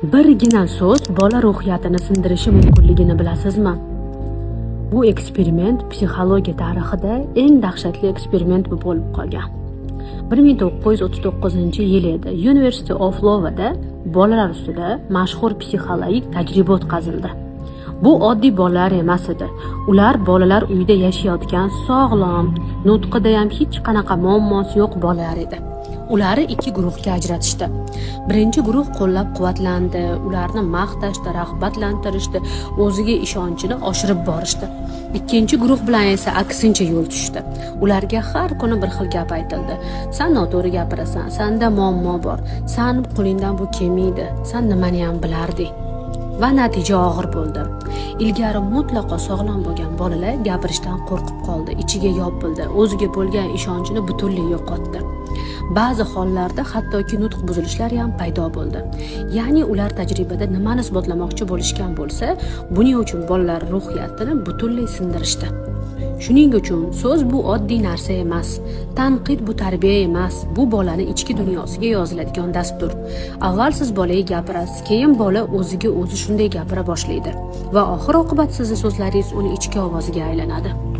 Birgina so'z bola ruhiyatini sindirishi mumkinligini bilasizmi? Bu eksperiment psixologiya tarixida eng dahshatli eksperiment bo'lib qolgan. 1939-yil edi. University of Iowa bolalar ustida mashhur psixologik tajriba o'tkazildi. Bu oddiy bolalar emas edi. Ular bolalar uyida yashayotgan, sog'lom, nutqida ham hech qanaqa muammosi yo'q bolalar edi. Ularni ikki guruhga ajratishdi. Birinchi guruh qo'llab-quvvatlandi, ularni maqtashdi, rag'batlantirishdi, o'ziga ishonchini oshirib borishdi. Ikkinchi guruh bilan esa aksincha yo'l tushdi. Ularga har kuni bir xil gap aytildi. Sen noto'g'ri gapirasan, senda muammo bor, sen qo'lingdan bu kelmaydi, sen nimani ham bilarding. Va natija og'ir bo'ldi. Ilgari mutlaqo sog'lom bo'lgan bolalar gapirishdan qo'rqib qoldi, ichiga yopildi, o'ziga bo'lgan ishonchini butunlay yo'qotdi. Ba'zi hollarda hattoki nutq buzilishlari ham paydo bo'ldi. Ya'ni ular tajribada nimani isbotlamoqchi bo'lishgan bo'lsa, buning uchun bolalar ruhiyatini butunlay sindirishdi. Shuning uchun so'z bu oddiy narsa emas. Tanqid bu tarbiya emas. Bu bolani ichki dunyosiga yoziladigan dastur. Avval siz bolaga gapirasiz, keyin bola o'ziga o'zi shunday gapira boshlaydi va oxir oqibat sizning so'zlaringiz uning ichki ovoziga aylanadi.